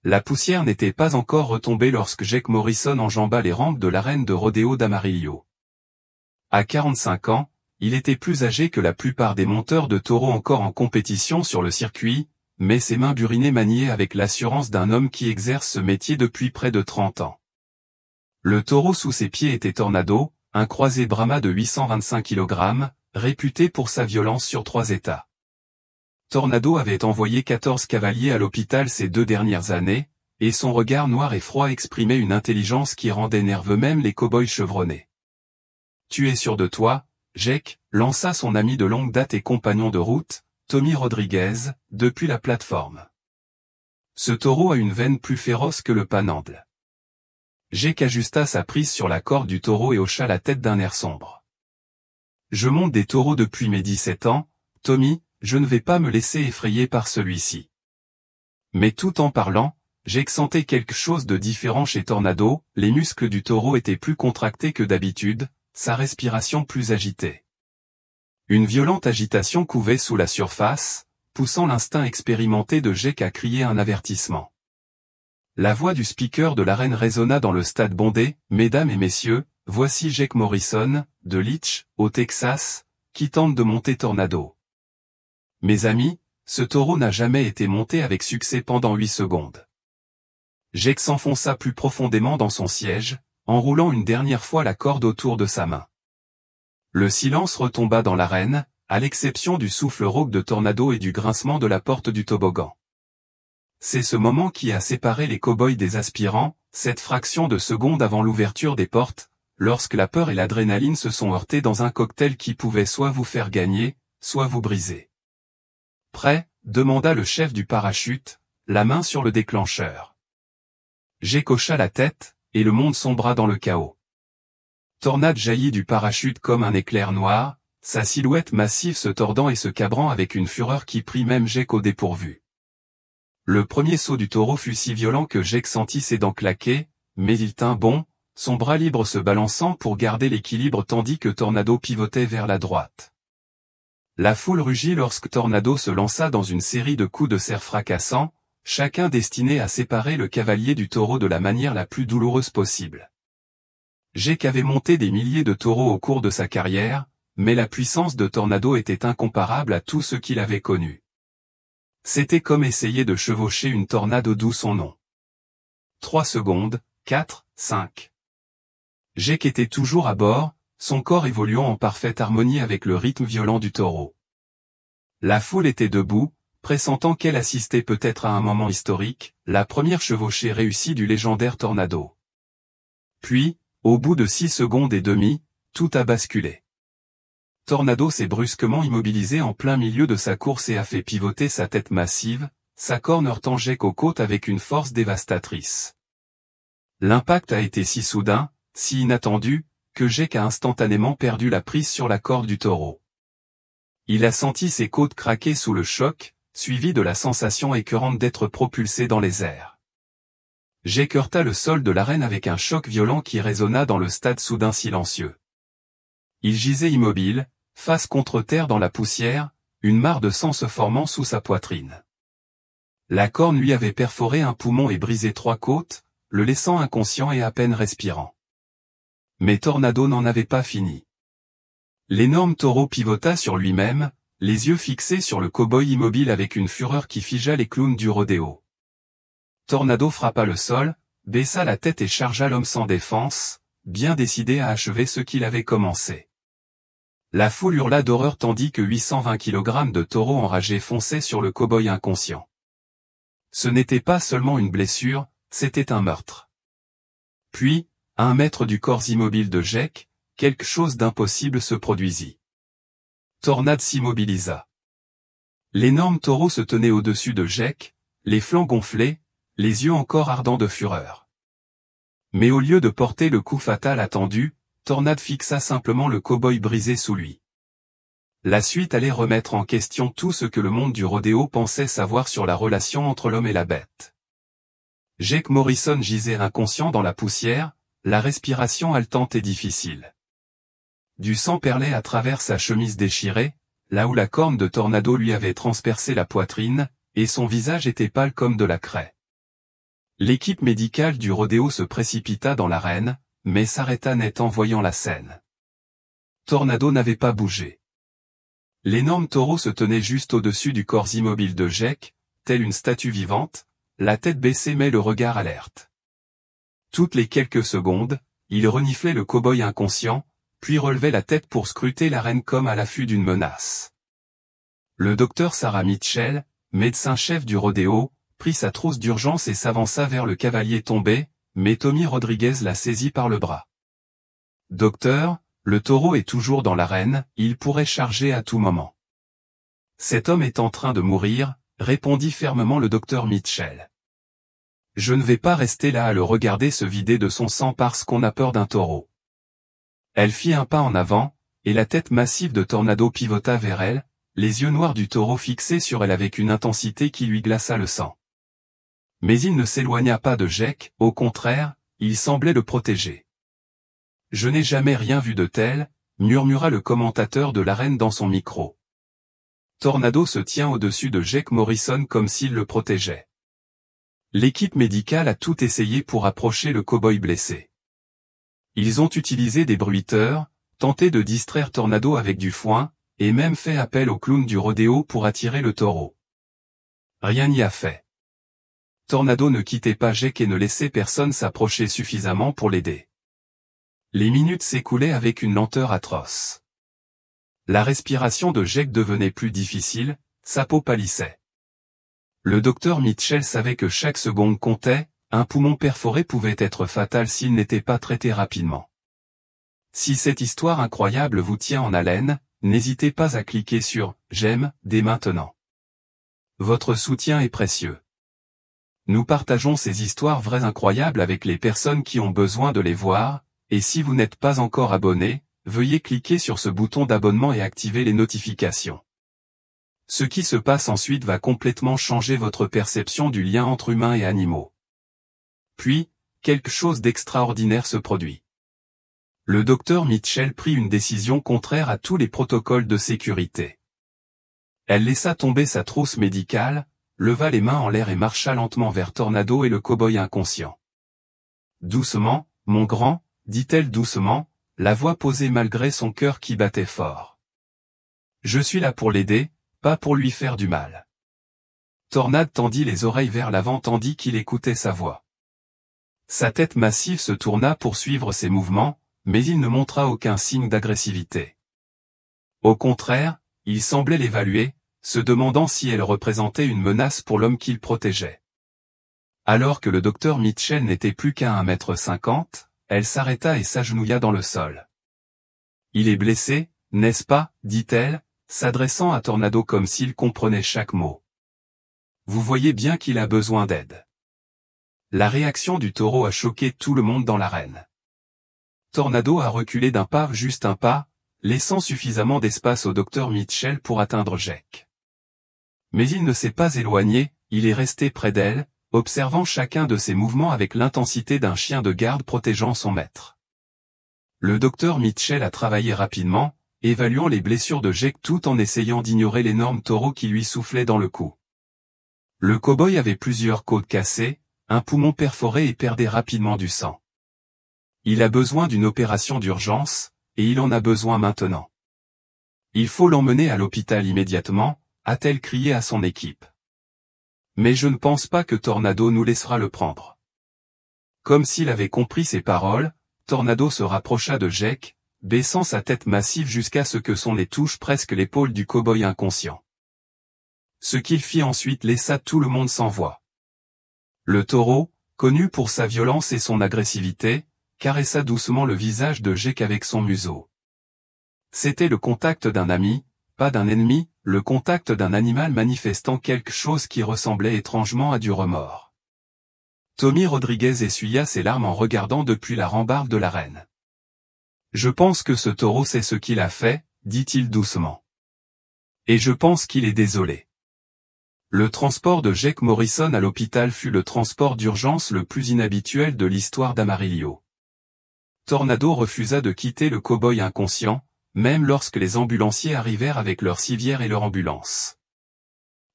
La poussière n'était pas encore retombée lorsque Jake Morrison enjamba les rampes de l'arène de rodéo d'Amarillo. À 45 ans, il était plus âgé que la plupart des monteurs de taureaux encore en compétition sur le circuit, mais ses mains burines maniaient avec l'assurance d'un homme qui exerce ce métier depuis près de 30 ans. Le taureau sous ses pieds était Tornado, un croisé Brahma de 825 kg, réputé pour sa violence sur 3 états. Tornado avait envoyé 14 cavaliers à l'hôpital ces 2 dernières années, et son regard noir et froid exprimait une intelligence qui rendait nerveux même les cow-boys chevronnés. « Tu es sûr de toi, Jake ?» lança son ami de longue date et compagnon de route, Tommy Rodriguez, depuis la plateforme. Ce taureau a une veine plus féroce que le Panhandle. Jake ajusta sa prise sur la corde du taureau et hocha la tête d'un air sombre. « Je monte des taureaux depuis mes 17 ans, Tommy, je ne vais pas me laisser effrayer par celui-ci. » Mais tout en parlant, Jake sentait quelque chose de différent chez Tornado, les muscles du taureau étaient plus contractés que d'habitude, sa respiration plus agitée. Une violente agitation couvait sous la surface, poussant l'instinct expérimenté de Jake à crier un avertissement. La voix du speaker de l'arène résonna dans le stade bondé, « Mesdames et messieurs, voici Jake Morrison, de Leach, au Texas, qui tente de monter Tornado. Mes amis, ce taureau n'a jamais été monté avec succès pendant 8 secondes. » Jake s'enfonça plus profondément dans son siège, enroulant une dernière fois la corde autour de sa main. Le silence retomba dans l'arène, à l'exception du souffle rauque de Tornado et du grincement de la porte du toboggan. C'est ce moment qui a séparé les cow-boys des aspirants, cette fraction de seconde avant l'ouverture des portes, lorsque la peur et l'adrénaline se sont heurtés dans un cocktail qui pouvait soit vous faire gagner, soit vous briser. « Prêt ?» demanda le chef du parachute, la main sur le déclencheur. Jake hocha la tête, et le monde sombra dans le chaos. Tornado jaillit du parachute comme un éclair noir, sa silhouette massive se tordant et se cabrant avec une fureur qui prit même Jake au dépourvu. Le premier saut du taureau fut si violent que Jake sentit ses dents claquer, mais il tint bon, son bras libre se balançant pour garder l'équilibre tandis que Tornado pivotait vers la droite. La foule rugit lorsque Tornado se lança dans une série de coups de serre fracassants, chacun destiné à séparer le cavalier du taureau de la manière la plus douloureuse possible. Jake avait monté des milliers de taureaux au cours de sa carrière, mais la puissance de Tornado était incomparable à tout ce qu'il avait connu. C'était comme essayer de chevaucher une tornade d'où son nom. 3 secondes, 4, 5. Jake était toujours à bord, son corps évoluant en parfaite harmonie avec le rythme violent du taureau. La foule était debout, pressentant qu'elle assistait peut-être à un moment historique, la première chevauchée réussie du légendaire Tornado. Puis, au bout de 6 secondes et demie, tout a basculé. Tornado s'est brusquement immobilisé en plein milieu de sa course et a fait pivoter sa tête massive, sa corne heurtant Jake aux côtes avec une force dévastatrice. L'impact a été si soudain, si inattendu, que Jake a instantanément perdu la prise sur la corde du taureau. Il a senti ses côtes craquer sous le choc, suivi de la sensation écœurante d'être propulsé dans les airs. Jake heurta le sol de l'arène avec un choc violent qui résonna dans le stade soudain silencieux. Il gisait immobile, face contre terre dans la poussière, une mare de sang se formant sous sa poitrine. La corne lui avait perforé un poumon et brisé 3 côtes, le laissant inconscient et à peine respirant. Mais Tornado n'en avait pas fini. L'énorme taureau pivota sur lui-même, les yeux fixés sur le cow-boy immobile avec une fureur qui figea les clowns du rodéo. Tornado frappa le sol, baissa la tête et chargea l'homme sans défense, bien décidé à achever ce qu'il avait commencé. La foule hurla d'horreur tandis que 820 kg de taureau enragé fonçait sur le cow-boy inconscient. Ce n'était pas seulement une blessure, c'était un meurtre. Puis, à 1 mètre du corps immobile de Jake, quelque chose d'impossible se produisit. Tornado s'immobilisa. L'énorme taureau se tenait au-dessus de Jake, les flancs gonflés, les yeux encore ardents de fureur. Mais au lieu de porter le coup fatal attendu, Tornado fixa simplement le cow-boy brisé sous lui. La suite allait remettre en question tout ce que le monde du rodéo pensait savoir sur la relation entre l'homme et la bête. Jake Morrison gisait inconscient dans la poussière, la respiration haletante et difficile. Du sang perlait à travers sa chemise déchirée, là où la corne de Tornado lui avait transpercé la poitrine, et son visage était pâle comme de la craie. L'équipe médicale du rodéo se précipita dans l'arène, mais s'arrêta net en voyant la scène. Tornado n'avait pas bougé. L'énorme taureau se tenait juste au-dessus du corps immobile de Jake, telle une statue vivante, la tête baissée mais le regard alerte. Toutes les quelques secondes, il reniflait le cow-boy inconscient, puis relevait la tête pour scruter l'arène comme à l'affût d'une menace. Le docteur Sarah Mitchell, médecin-chef du rodéo, prit sa trousse d'urgence et s'avança vers le cavalier tombé, mais Tommy Rodriguez la saisit par le bras. « Docteur, le taureau est toujours dans l'arène, il pourrait charger à tout moment. »« Cet homme est en train de mourir, » répondit fermement le docteur Mitchell. « Je ne vais pas rester là à le regarder se vider de son sang parce qu'on a peur d'un taureau. » Elle fit un pas en avant, et la tête massive de Tornado pivota vers elle, les yeux noirs du taureau fixés sur elle avec une intensité qui lui glaça le sang. Mais il ne s'éloigna pas de Jake, au contraire, il semblait le protéger. « Je n'ai jamais rien vu de tel », murmura le commentateur de l'arène dans son micro. Tornado se tient au-dessus de Jake Morrison comme s'il le protégeait. L'équipe médicale a tout essayé pour approcher le cow-boy blessé. Ils ont utilisé des bruiteurs, tenté de distraire Tornado avec du foin, et même fait appel au clown du rodéo pour attirer le taureau. Rien n'y a fait. Tornado ne quittait pas Jake et ne laissait personne s'approcher suffisamment pour l'aider. Les minutes s'écoulaient avec une lenteur atroce. La respiration de Jake devenait plus difficile, sa peau pâlissait. Le docteur Mitchell savait que chaque seconde comptait, un poumon perforé pouvait être fatal s'il n'était pas traité rapidement. Si cette histoire incroyable vous tient en haleine, n'hésitez pas à cliquer sur « J'aime » dès maintenant. Votre soutien est précieux. Nous partageons ces histoires vraies incroyables avec les personnes qui ont besoin de les voir, et si vous n'êtes pas encore abonné, veuillez cliquer sur ce bouton d'abonnement et activer les notifications. Ce qui se passe ensuite va complètement changer votre perception du lien entre humains et animaux. Puis, quelque chose d'extraordinaire se produit. Le docteur Mitchell prit une décision contraire à tous les protocoles de sécurité. Elle laissa tomber sa trousse médicale, leva les mains en l'air et marcha lentement vers Tornado et le cow-boy inconscient. « Doucement, mon grand », dit-elle doucement, la voix posée malgré son cœur qui battait fort. « Je suis là pour l'aider, pas pour lui faire du mal. » Tornado tendit les oreilles vers l'avant tandis qu'il écoutait sa voix. Sa tête massive se tourna pour suivre ses mouvements, mais il ne montra aucun signe d'agressivité. Au contraire, il semblait l'évaluer, se demandant si elle représentait une menace pour l'homme qu'il protégeait. Alors que le docteur Mitchell n'était plus qu'à 1,50 m, elle s'arrêta et s'agenouilla dans le sol. « Il est blessé, n'est-ce pas ?» dit-elle, s'adressant à Tornado comme s'il comprenait chaque mot. « Vous voyez bien qu'il a besoin d'aide. » La réaction du taureau a choqué tout le monde dans l'arène. Tornado a reculé d'un pas, juste un pas, laissant suffisamment d'espace au docteur Mitchell pour atteindre Jake. Mais il ne s'est pas éloigné, il est resté près d'elle, observant chacun de ses mouvements avec l'intensité d'un chien de garde protégeant son maître. Le docteur Mitchell a travaillé rapidement, évaluant les blessures de Jake tout en essayant d'ignorer l'énorme taureau qui lui soufflait dans le cou. Le cow-boy avait plusieurs côtes cassées, un poumon perforé et perdait rapidement du sang. Il a besoin d'une opération d'urgence, et il en a besoin maintenant. Il faut l'emmener à l'hôpital immédiatement, a-t-elle crié à son équipe. Mais je ne pense pas que Tornado nous laissera le prendre. Comme s'il avait compris ses paroles, Tornado se rapprocha de Jake, baissant sa tête massive jusqu'à ce que son nez touche presque l'épaule du cow-boy inconscient. Ce qu'il fit ensuite laissa tout le monde sans voix. Le taureau, connu pour sa violence et son agressivité, caressa doucement le visage de Jake avec son museau. C'était le contact d'un ami, pas d'un ennemi, le contact d'un animal manifestant quelque chose qui ressemblait étrangement à du remords. Tommy Rodriguez essuya ses larmes en regardant depuis la rambarde de l'arène. « Je pense que ce taureau sait ce qu'il a fait, » dit-il doucement. « Et je pense qu'il est désolé. » Le transport de Jake Morrison à l'hôpital fut le transport d'urgence le plus inhabituel de l'histoire d'Amarillo. Tornado refusa de quitter le cow-boy inconscient, même lorsque les ambulanciers arrivèrent avec leur civière et leur ambulance.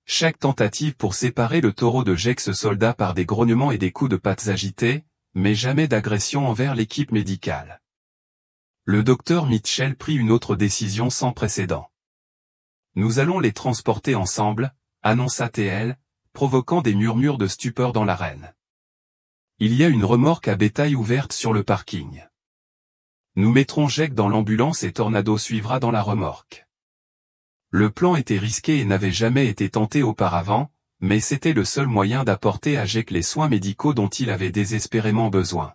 Chaque tentative pour séparer le taureau de Jake se solda par des grognements et des coups de pattes agités, mais jamais d'agression envers l'équipe médicale. Le docteur Mitchell prit une autre décision sans précédent. Nous allons les transporter ensemble, annonça TL, provoquant des murmures de stupeur dans l'arène. Il y a une remorque à bétail ouverte sur le parking. Nous mettrons Jake dans l'ambulance et Tornado suivra dans la remorque. Le plan était risqué et n'avait jamais été tenté auparavant, mais c'était le seul moyen d'apporter à Jake les soins médicaux dont il avait désespérément besoin.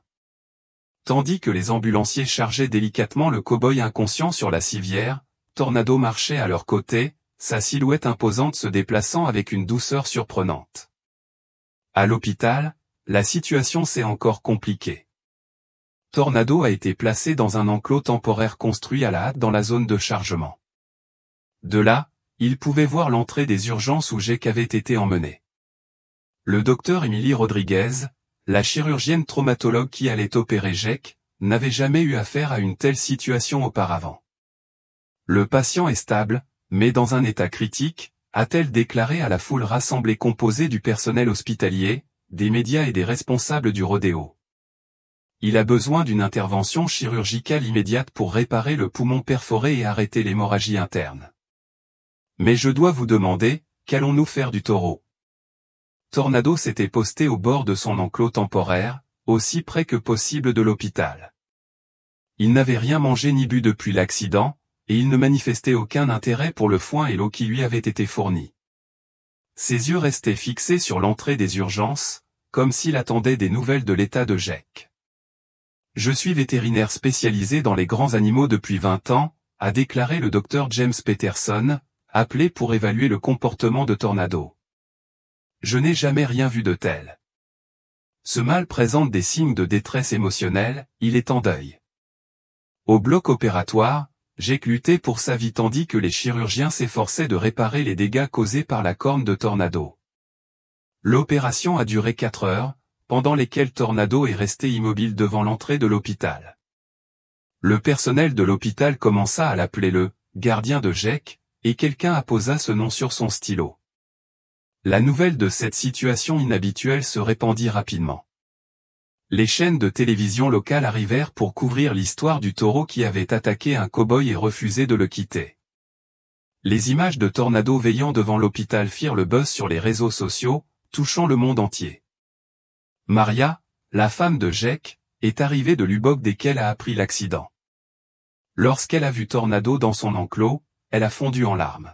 Tandis que les ambulanciers chargeaient délicatement le cow-boy inconscient sur la civière, Tornado marchait à leur côté, sa silhouette imposante se déplaçant avec une douceur surprenante. À l'hôpital, la situation s'est encore compliquée. Tornado a été placé dans un enclos temporaire construit à la hâte dans la zone de chargement. De là, il pouvait voir l'entrée des urgences où Jake avait été emmené. Le docteur Emily Rodriguez, la chirurgienne traumatologue qui allait opérer Jake, n'avait jamais eu affaire à une telle situation auparavant. Le patient est stable, mais dans un état critique, a-t-elle déclaré à la foule rassemblée composée du personnel hospitalier, des médias et des responsables du rodéo. Il a besoin d'une intervention chirurgicale immédiate pour réparer le poumon perforé et arrêter l'hémorragie interne. Mais je dois vous demander, qu'allons-nous faire du taureau? Tornado s'était posté au bord de son enclos temporaire, aussi près que possible de l'hôpital. Il n'avait rien mangé ni bu depuis l'accident, et il ne manifestait aucun intérêt pour le foin et l'eau qui lui avaient été fournis. Ses yeux restaient fixés sur l'entrée des urgences, comme s'il attendait des nouvelles de l'état de Jake. Je suis vétérinaire spécialisé dans les grands animaux depuis 20 ans, a déclaré le docteur James Peterson, appelé pour évaluer le comportement de Tornado. Je n'ai jamais rien vu de tel. Ce mâle présente des signes de détresse émotionnelle, il est en deuil. Au bloc opératoire, Jake luttait pour sa vie tandis que les chirurgiens s'efforçaient de réparer les dégâts causés par la corne de Tornado. L'opération a duré 4 heures, pendant lesquelles Tornado est resté immobile devant l'entrée de l'hôpital. Le personnel de l'hôpital commença à l'appeler le « gardien de Jake », et quelqu'un apposa ce nom sur son stylo. La nouvelle de cette situation inhabituelle se répandit rapidement. Les chaînes de télévision locales arrivèrent pour couvrir l'histoire du taureau qui avait attaqué un cow-boy et refusé de le quitter. Les images de Tornado veillant devant l'hôpital firent le buzz sur les réseaux sociaux, touchant le monde entier. Maria, la femme de Jake, est arrivée de Lubbock dès qu'elle a appris l'accident. Lorsqu'elle a vu Tornado dans son enclos, elle a fondu en larmes.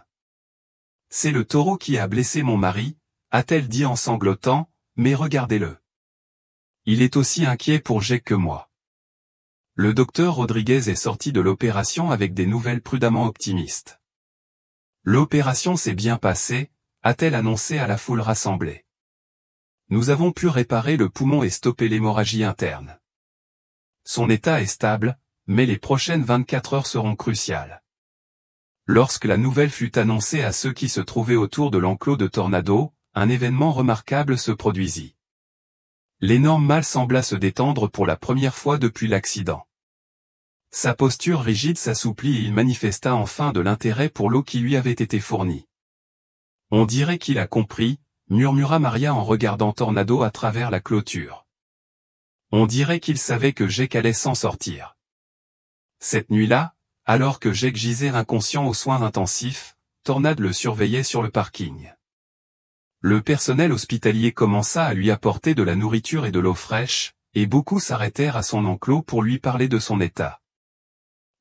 « C'est le taureau qui a blessé mon mari », a-t-elle dit en sanglotant, mais regardez-le. Il est aussi inquiet pour Jake que moi. Le docteur Rodriguez est sorti de l'opération avec des nouvelles prudemment optimistes. L'opération s'est bien passée, a-t-elle annoncé à la foule rassemblée. Nous avons pu réparer le poumon et stopper l'hémorragie interne. Son état est stable, mais les prochaines 24 heures seront cruciales. Lorsque la nouvelle fut annoncée à ceux qui se trouvaient autour de l'enclos de Tornado, un événement remarquable se produisit. L'énorme mâle sembla se détendre pour la première fois depuis l'accident. Sa posture rigide s'assouplit et il manifesta enfin de l'intérêt pour l'eau qui lui avait été fournie. On dirait qu'il a compris, murmura Maria en regardant Tornado à travers la clôture. On dirait qu'il savait que Jake allait s'en sortir. Cette nuit-là, alors que Jake gisait inconscient aux soins intensifs, Tornado le surveillait sur le parking. Le personnel hospitalier commença à lui apporter de la nourriture et de l'eau fraîche, et beaucoup s'arrêtèrent à son enclos pour lui parler de son état.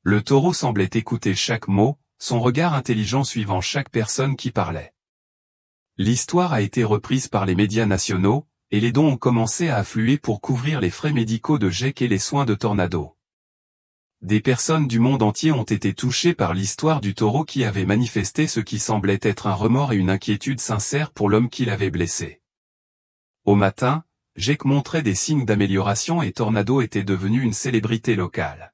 Le taureau semblait écouter chaque mot, son regard intelligent suivant chaque personne qui parlait. L'histoire a été reprise par les médias nationaux, et les dons ont commencé à affluer pour couvrir les frais médicaux de Jake et les soins de Tornado. Des personnes du monde entier ont été touchées par l'histoire du taureau qui avait manifesté ce qui semblait être un remords et une inquiétude sincère pour l'homme qui l'avait blessé. Au matin, Jake montrait des signes d'amélioration et Tornado était devenu une célébrité locale.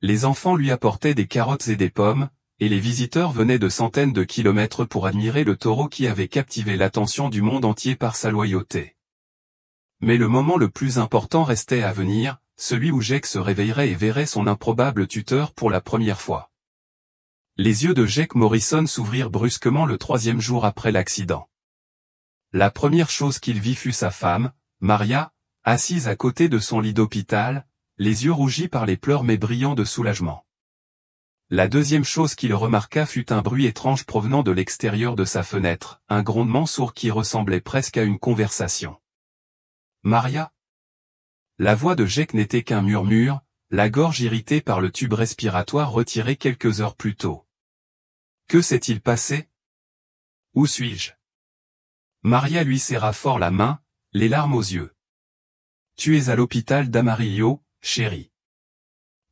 Les enfants lui apportaient des carottes et des pommes, et les visiteurs venaient de centaines de kilomètres pour admirer le taureau qui avait captivé l'attention du monde entier par sa loyauté. Mais le moment le plus important restait à venir, celui où Jake se réveillerait et verrait son improbable tuteur pour la première fois. Les yeux de Jake Morrison s'ouvrirent brusquement le 3e jour après l'accident. La première chose qu'il vit fut sa femme, Maria, assise à côté de son lit d'hôpital, les yeux rougis par les pleurs mais brillants de soulagement. La deuxième chose qu'il remarqua fut un bruit étrange provenant de l'extérieur de sa fenêtre, un grondement sourd qui ressemblait presque à une conversation. Maria? La voix de Jake n'était qu'un murmure, la gorge irritée par le tube respiratoire retiré quelques heures plus tôt. Que s'est-il passé? Où suis-je? Maria lui serra fort la main, les larmes aux yeux. Tu es à l'hôpital d'Amarillo, chérie.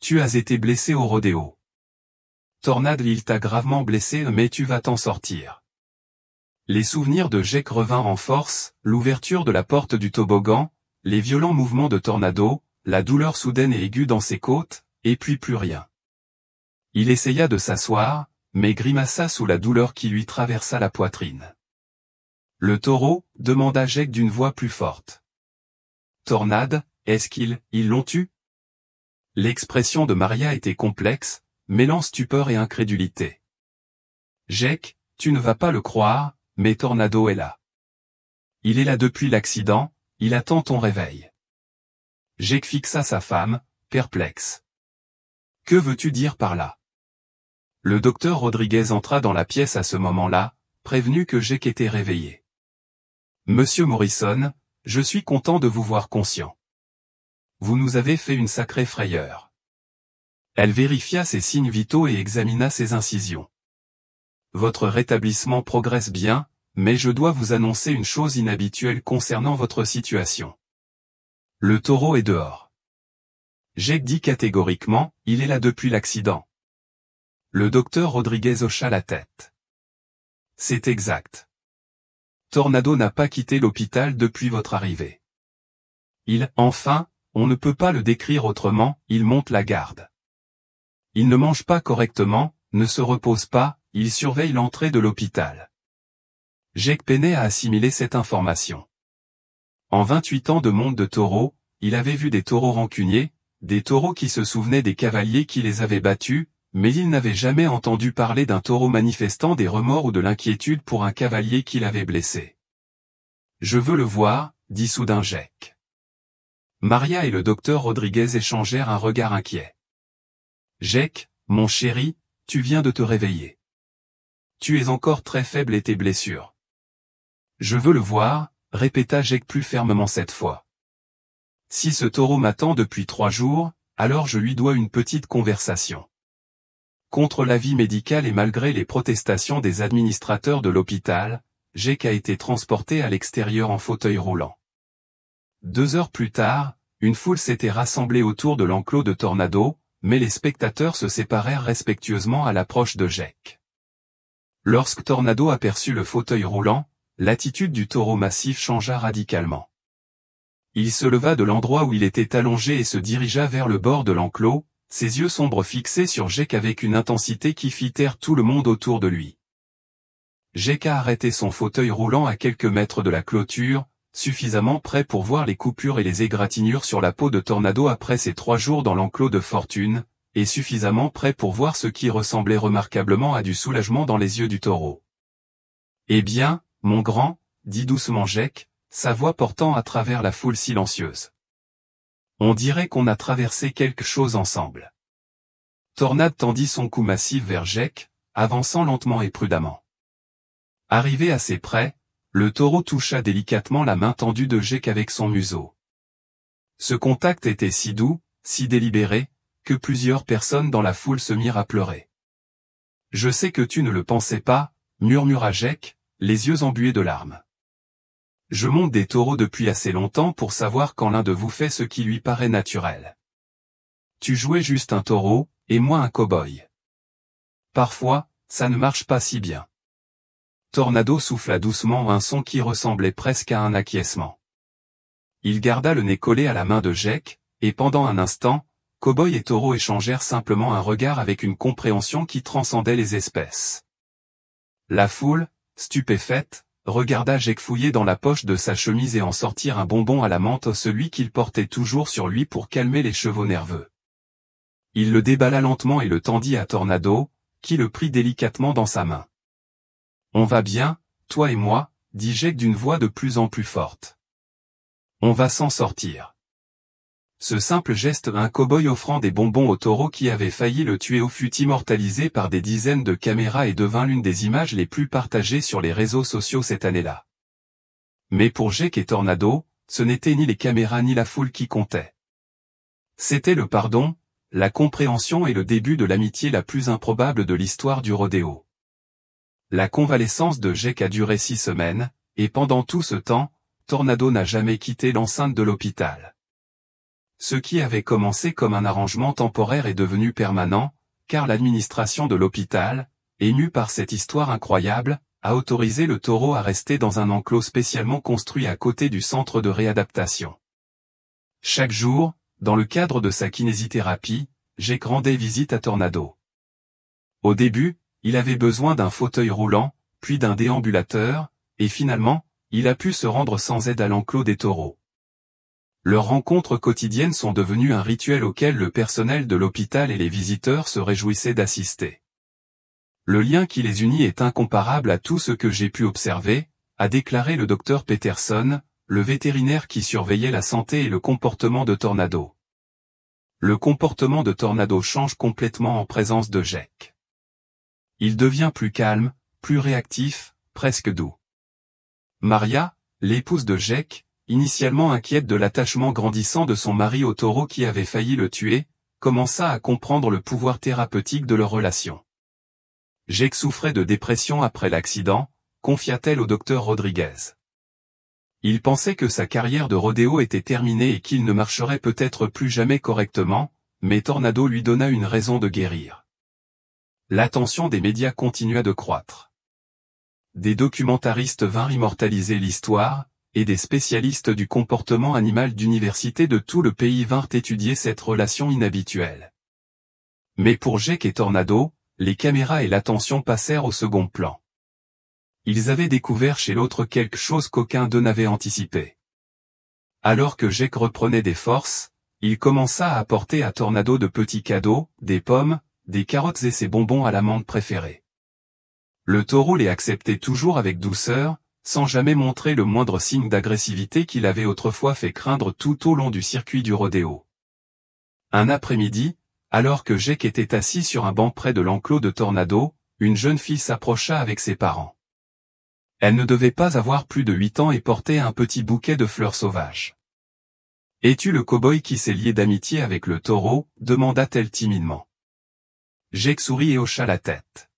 Tu as été blessé au rodéo. Tornade, il t'a gravement blessé mais tu vas t'en sortir. Les souvenirs de Jake revinrent en force, l'ouverture de la porte du toboggan, les violents mouvements de Tornado, la douleur soudaine et aiguë dans ses côtes, et puis plus rien. Il essaya de s'asseoir, mais grimaça sous la douleur qui lui traversa la poitrine. Le taureau, demanda Jake d'une voix plus forte. Tornade, est-ce ils l'ont tu? L'expression de Maria était complexe, mêlant stupeur et incrédulité. Jake, tu ne vas pas le croire, mais Tornado est là. Il est là depuis l'accident, il attend ton réveil. Jake fixa sa femme, perplexe. Que veux-tu dire par là? Le docteur Rodriguez entra dans la pièce à ce moment-là, prévenu que Jake était réveillé. Monsieur Morrison, je suis content de vous voir conscient. Vous nous avez fait une sacrée frayeur. Elle vérifia ses signes vitaux et examina ses incisions. Votre rétablissement progresse bien, mais je dois vous annoncer une chose inhabituelle concernant votre situation. Le taureau est dehors. Jake dit catégoriquement, il est là depuis l'accident. Le docteur Rodriguez hocha la tête. C'est exact. Tornado n'a pas quitté l'hôpital depuis votre arrivée. Enfin, on ne peut pas le décrire autrement, il monte la garde. Il ne mange pas correctement, ne se repose pas, il surveille l'entrée de l'hôpital. Jake peinait à assimiler cette information. En 28 ans de monde de taureaux, il avait vu des taureaux rancuniers, des taureaux qui se souvenaient des cavaliers qui les avaient battus, mais il n'avait jamais entendu parler d'un taureau manifestant des remords ou de l'inquiétude pour un cavalier qui l'avait blessé. Je veux le voir, dit soudain Jake. Maria et le docteur Rodriguez échangèrent un regard inquiet. Jake, mon chéri, tu viens de te réveiller. Tu es encore très faible et tes blessures. Je veux le voir, répéta Jake plus fermement cette fois. Si ce taureau m'attend depuis 3 jours, alors je lui dois une petite conversation. Contre l'avis médical et malgré les protestations des administrateurs de l'hôpital, Jake a été transporté à l'extérieur en fauteuil roulant. 2 heures plus tard, une foule s'était rassemblée autour de l'enclos de Tornado, mais les spectateurs se séparèrent respectueusement à l'approche de Jake. Lorsque Tornado aperçut le fauteuil roulant, l'attitude du taureau massif changea radicalement. Il se leva de l'endroit où il était allongé et se dirigea vers le bord de l'enclos, ses yeux sombres fixés sur Jake avec une intensité qui fit taire tout le monde autour de lui. Jake a arrêté son fauteuil roulant à quelques mètres de la clôture, suffisamment près pour voir les coupures et les égratignures sur la peau de Tornado après ses 3 jours dans l'enclos de fortune, et suffisamment près pour voir ce qui ressemblait remarquablement à du soulagement dans les yeux du taureau. Eh bien, mon grand, dit doucement Jake, sa voix portant à travers la foule silencieuse. On dirait qu'on a traversé quelque chose ensemble. Tornade tendit son cou massif vers Jake, avançant lentement et prudemment. Arrivé assez près, le taureau toucha délicatement la main tendue de Jake avec son museau. Ce contact était si doux, si délibéré, que plusieurs personnes dans la foule se mirent à pleurer. Je sais que tu ne le pensais pas, murmura Jake, les yeux embués de larmes. Je monte des taureaux depuis assez longtemps pour savoir quand l'un de vous fait ce qui lui paraît naturel. Tu jouais juste un taureau, et moi un cow-boy. Parfois, ça ne marche pas si bien. Tornado souffla doucement un son qui ressemblait presque à un acquiescement. Il garda le nez collé à la main de Jake, et pendant un instant, cow-boy et taureau échangèrent simplement un regard avec une compréhension qui transcendait les espèces. La foule, stupéfaite, regarda Jake fouiller dans la poche de sa chemise et en sortir un bonbon à la menthe, celui qu'il portait toujours sur lui pour calmer les chevaux nerveux. Il le déballa lentement et le tendit à Tornado, qui le prit délicatement dans sa main. « On va bien, toi et moi, » dit Jake d'une voix de plus en plus forte. « On va s'en sortir. » Ce simple geste, un cow-boy offrant des bonbons au taureau qui avait failli le tuer, fut immortalisé par des dizaines de caméras et devint l'une des images les plus partagées sur les réseaux sociaux cette année-là. Mais pour Jake et Tornado, ce n'était ni les caméras ni la foule qui comptaient. C'était le pardon, la compréhension et le début de l'amitié la plus improbable de l'histoire du rodéo. La convalescence de Jake a duré 6 semaines, et pendant tout ce temps, Tornado n'a jamais quitté l'enceinte de l'hôpital. Ce qui avait commencé comme un arrangement temporaire est devenu permanent, car l'administration de l'hôpital, émue par cette histoire incroyable, a autorisé le taureau à rester dans un enclos spécialement construit à côté du centre de réadaptation. Chaque jour, dans le cadre de sa kinésithérapie, Jake rendait visite à Tornado. Au début, il avait besoin d'un fauteuil roulant, puis d'un déambulateur, et finalement, il a pu se rendre sans aide à l'enclos des taureaux. Leurs rencontres quotidiennes sont devenues un rituel auquel le personnel de l'hôpital et les visiteurs se réjouissaient d'assister. Le lien qui les unit est incomparable à tout ce que j'ai pu observer, a déclaré le docteur Peterson, le vétérinaire qui surveillait la santé et le comportement de Tornado. Le comportement de Tornado change complètement en présence de Jake. Il devient plus calme, plus réactif, presque doux. Maria, l'épouse de Jake, initialement inquiète de l'attachement grandissant de son mari au taureau qui avait failli le tuer, commença à comprendre le pouvoir thérapeutique de leur relation. Jake souffrait de dépression après l'accident, confia-t-elle au docteur Rodriguez. Il pensait que sa carrière de rodéo était terminée et qu'il ne marcherait peut-être plus jamais correctement, mais Tornado lui donna une raison de guérir. L'attention des médias continua de croître. Des documentaristes vinrent immortaliser l'histoire, et des spécialistes du comportement animal d'universités de tout le pays vinrent étudier cette relation inhabituelle. Mais pour Jake et Tornado, les caméras et l'attention passèrent au second plan. Ils avaient découvert chez l'autre quelque chose qu'aucun d'eux n'avait anticipé. Alors que Jake reprenait des forces, il commença à apporter à Tornado de petits cadeaux, des pommes, des carottes et ses bonbons à l'amande préférés. Le taureau les acceptait toujours avec douceur, sans jamais montrer le moindre signe d'agressivité qu'il avait autrefois fait craindre tout au long du circuit du rodéo. Un après-midi, alors que Jake était assis sur un banc près de l'enclos de Tornado, une jeune fille s'approcha avec ses parents. Elle ne devait pas avoir plus de 8 ans et portait un petit bouquet de fleurs sauvages. « Es-tu le cow-boy qui s'est lié d'amitié avec le taureau ?» demanda-t-elle timidement. Jake sourit et hocha la tête.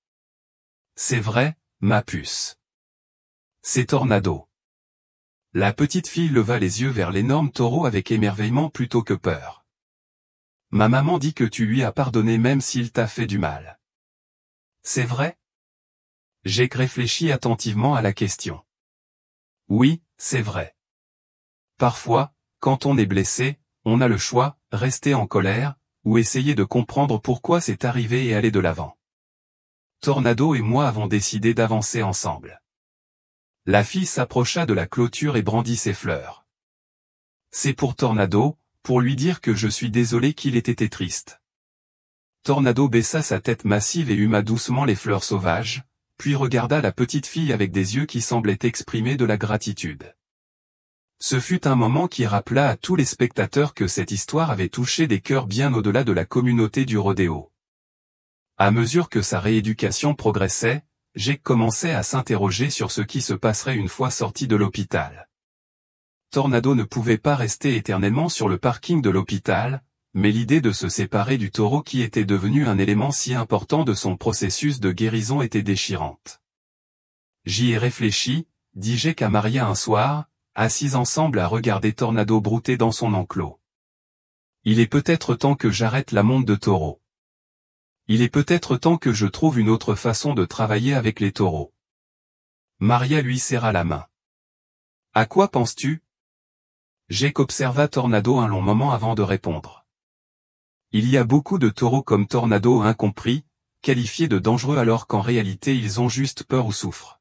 « C'est vrai, ma puce. C'est Tornado. » La petite fille leva les yeux vers l'énorme taureau avec émerveillement plutôt que peur. « Ma maman dit que tu lui as pardonné même s'il t'a fait du mal. » C'est vrai? Jake réfléchit attentivement à la question. « Oui, c'est vrai. Parfois, quand on est blessé, on a le choix, rester en colère, ou essayer de comprendre pourquoi c'est arrivé et aller de l'avant. Tornado et moi avons décidé d'avancer ensemble. » La fille s'approcha de la clôture et brandit ses fleurs. « C'est pour Tornado, pour lui dire que je suis désolé qu'il ait été triste. » Tornado baissa sa tête massive et huma doucement les fleurs sauvages, puis regarda la petite fille avec des yeux qui semblaient exprimer de la gratitude. Ce fut un moment qui rappela à tous les spectateurs que cette histoire avait touché des cœurs bien au-delà de la communauté du rodéo. À mesure que sa rééducation progressait, Jake commençait à s'interroger sur ce qui se passerait une fois sorti de l'hôpital. Tornado ne pouvait pas rester éternellement sur le parking de l'hôpital, mais l'idée de se séparer du taureau qui était devenu un élément si important de son processus de guérison était déchirante. « J'y ai réfléchi, » dit Jake à Maria un soir, assis ensemble à regarder Tornado brouter dans son enclos. « Il est peut-être temps que j'arrête la monte de taureau. Il est peut-être temps que je trouve une autre façon de travailler avec les taureaux. » Maria lui serra la main. « À quoi penses-tu » Jake observa Tornado un long moment avant de répondre. « Il y a beaucoup de taureaux comme Tornado incompris, qualifiés de dangereux alors qu'en réalité ils ont juste peur ou souffrent.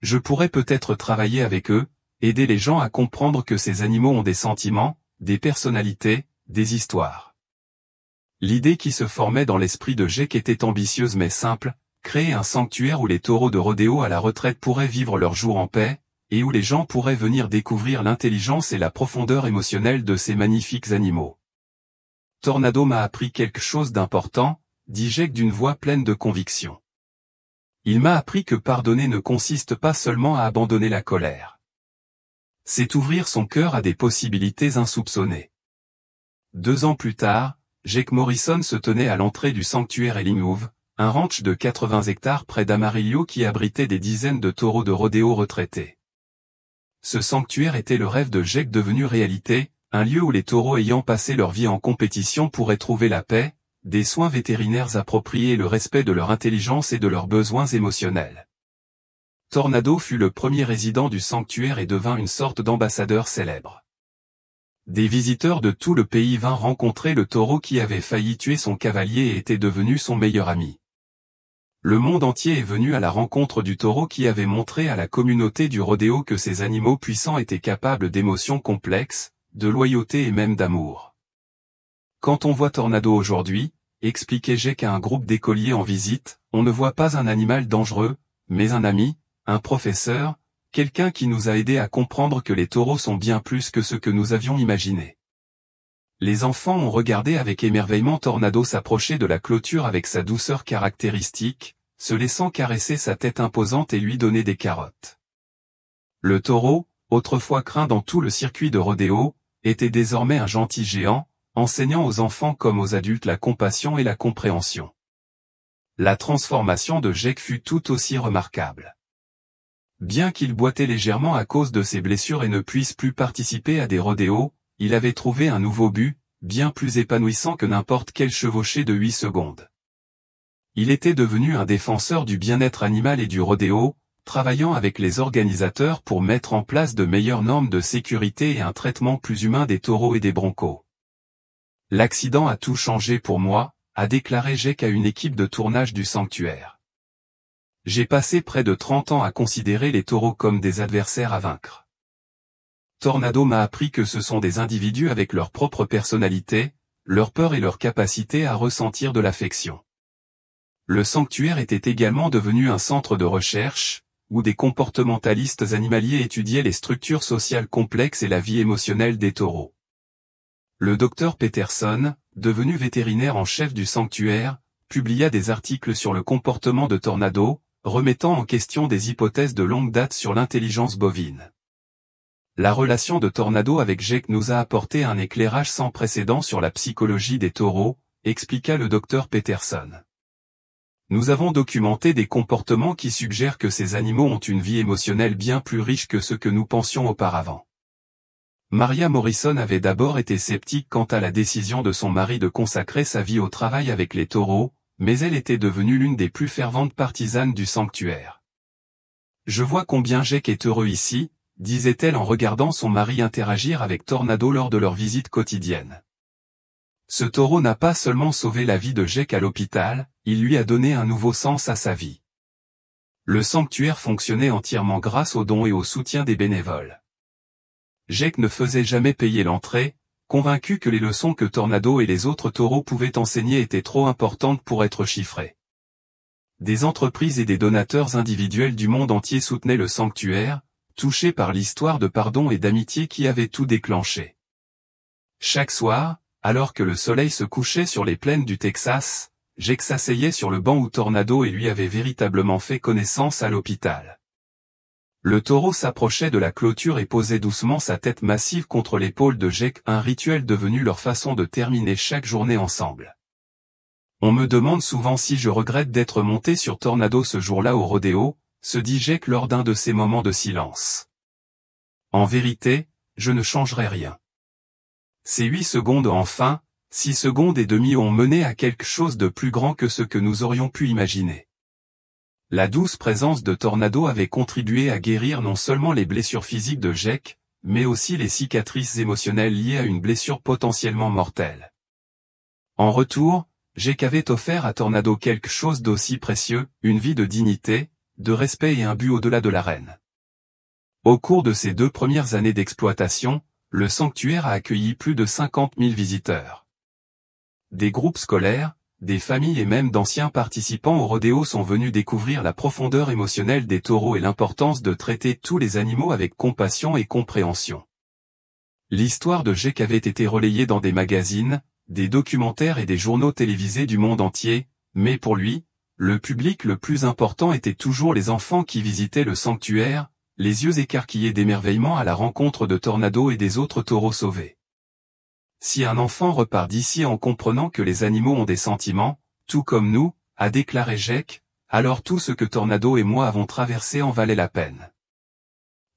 Je pourrais peut-être travailler avec eux, aider les gens à comprendre que ces animaux ont des sentiments, des personnalités, des histoires. L'idée qui se formait dans l'esprit de Jake était ambitieuse mais simple, créer un sanctuaire où les taureaux de rodéo à la retraite pourraient vivre leurs jours en paix, et où les gens pourraient venir découvrir l'intelligence et la profondeur émotionnelle de ces magnifiques animaux. Tornado m'a appris quelque chose d'important, dit Jake d'une voix pleine de conviction. Il m'a appris que pardonner ne consiste pas seulement à abandonner la colère. C'est ouvrir son cœur à des possibilités insoupçonnées. 2 ans plus tard, Jake Morrison se tenait à l'entrée du sanctuaire Ellinghoove, un ranch de 80 hectares près d'Amarillo qui abritait des dizaines de taureaux de rodéo retraités. Ce sanctuaire était le rêve de Jake devenu réalité, un lieu où les taureaux ayant passé leur vie en compétition pourraient trouver la paix, des soins vétérinaires appropriés et le respect de leur intelligence et de leurs besoins émotionnels. Tornado fut le premier résident du sanctuaire et devint une sorte d'ambassadeur célèbre. Des visiteurs de tout le pays vinrent rencontrer le taureau qui avait failli tuer son cavalier et était devenu son meilleur ami. Le monde entier est venu à la rencontre du taureau qui avait montré à la communauté du rodéo que ces animaux puissants étaient capables d'émotions complexes, de loyauté et même d'amour. Quand on voit Tornado aujourd'hui, expliquait Jake à un groupe d'écoliers en visite, on ne voit pas un animal dangereux, mais un ami, un professeur, quelqu'un qui nous a aidés à comprendre que les taureaux sont bien plus que ce que nous avions imaginé. Les enfants ont regardé avec émerveillement Tornado s'approcher de la clôture avec sa douceur caractéristique, se laissant caresser sa tête imposante et lui donner des carottes. Le taureau, autrefois craint dans tout le circuit de rodéo, était désormais un gentil géant, enseignant aux enfants comme aux adultes la compassion et la compréhension. La transformation de Jake fut tout aussi remarquable. Bien qu'il boitait légèrement à cause de ses blessures et ne puisse plus participer à des rodéos, il avait trouvé un nouveau but, bien plus épanouissant que n'importe quelle chevauchée de 8 secondes. Il était devenu un défenseur du bien-être animal et du rodéo, travaillant avec les organisateurs pour mettre en place de meilleures normes de sécurité et un traitement plus humain des taureaux et des broncos. L'accident a tout changé pour moi, a déclaré Jake à une équipe de tournage du sanctuaire. J'ai passé près de 30 ans à considérer les taureaux comme des adversaires à vaincre. Tornado m'a appris que ce sont des individus avec leur propre personnalité, leur peur et leur capacité à ressentir de l'affection. Le sanctuaire était également devenu un centre de recherche, où des comportementalistes animaliers étudiaient les structures sociales complexes et la vie émotionnelle des taureaux. Le docteur Peterson, devenu vétérinaire en chef du sanctuaire, publia des articles sur le comportement de Tornado, remettant en question des hypothèses de longue date sur l'intelligence bovine. La relation de Tornado avec Jake nous a apporté un éclairage sans précédent sur la psychologie des taureaux, expliqua le docteur Peterson. Nous avons documenté des comportements qui suggèrent que ces animaux ont une vie émotionnelle bien plus riche que ce que nous pensions auparavant. Maria Morrison avait d'abord été sceptique quant à la décision de son mari de consacrer sa vie au travail avec les taureaux, mais elle était devenue l'une des plus ferventes partisanes du sanctuaire. Je vois combien Jake est heureux ici, disait-elle en regardant son mari interagir avec Tornado lors de leur visite quotidienne. Ce taureau n'a pas seulement sauvé la vie de Jake à l'hôpital, il lui a donné un nouveau sens à sa vie. Le sanctuaire fonctionnait entièrement grâce aux dons et au soutien des bénévoles. Jake ne faisait jamais payer l'entrée, convaincu que les leçons que Tornado et les autres taureaux pouvaient enseigner étaient trop importantes pour être chiffrées. Des entreprises et des donateurs individuels du monde entier soutenaient le sanctuaire, touchés par l'histoire de pardon et d'amitié qui avait tout déclenché. Chaque soir, alors que le soleil se couchait sur les plaines du Texas, Jake s'asseyait sur le banc où Tornado et lui avaient véritablement fait connaissance à l'hôpital. Le taureau s'approchait de la clôture et posait doucement sa tête massive contre l'épaule de Jake, un rituel devenu leur façon de terminer chaque journée ensemble. On me demande souvent si je regrette d'être monté sur Tornado ce jour-là au rodéo, se dit Jake lors d'un de ces moments de silence. En vérité, je ne changerai rien. Ces 8 secondes enfin, 6 secondes et demie ont mené à quelque chose de plus grand que ce que nous aurions pu imaginer. La douce présence de Tornado avait contribué à guérir non seulement les blessures physiques de Jake, mais aussi les cicatrices émotionnelles liées à une blessure potentiellement mortelle. En retour, Jake avait offert à Tornado quelque chose d'aussi précieux, une vie de dignité, de respect et un but au-delà de l'arène. Au cours de ces 2 premières années d'exploitation, le sanctuaire a accueilli plus de 50 000 visiteurs. des groupes scolaires, des familles et même d'anciens participants au rodéo sont venus découvrir la profondeur émotionnelle des taureaux et l'importance de traiter tous les animaux avec compassion et compréhension. L'histoire de Jake avait été relayée dans des magazines, des documentaires et des journaux télévisés du monde entier, mais pour lui, le public le plus important était toujours les enfants qui visitaient le sanctuaire, les yeux écarquillés d'émerveillement à la rencontre de Tornado et des autres taureaux sauvés. Si un enfant repart d'ici en comprenant que les animaux ont des sentiments, tout comme nous, a déclaré Jake, alors tout ce que Tornado et moi avons traversé en valait la peine.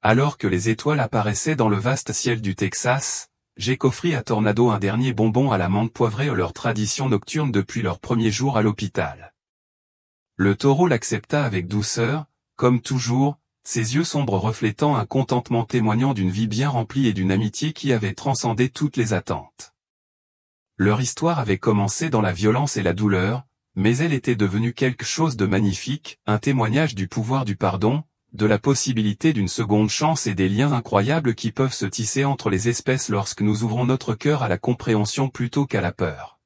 Alors que les étoiles apparaissaient dans le vaste ciel du Texas, Jake offrit à Tornado un dernier bonbon à la menthe poivrée, leur tradition nocturne depuis leur premier jour à l'hôpital. Le taureau l'accepta avec douceur, comme toujours, ses yeux sombres reflétant un contentement témoignant d'une vie bien remplie et d'une amitié qui avait transcendé toutes les attentes. Leur histoire avait commencé dans la violence et la douleur, mais elle était devenue quelque chose de magnifique, un témoignage du pouvoir du pardon, de la possibilité d'une seconde chance et des liens incroyables qui peuvent se tisser entre les espèces lorsque nous ouvrons notre cœur à la compréhension plutôt qu'à la peur.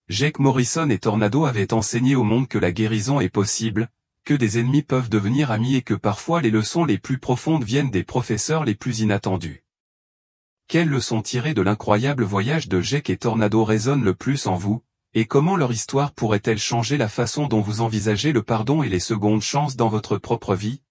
Jake Morrison et Tornado avaient enseigné au monde que la guérison est possible, que des ennemis peuvent devenir amis et que parfois les leçons les plus profondes viennent des professeurs les plus inattendus. Quelles leçons tirées de l'incroyable voyage de Jake et Tornado résonnent le plus en vous, et comment leur histoire pourrait-elle changer la façon dont vous envisagez le pardon et les secondes chances dans votre propre vie ?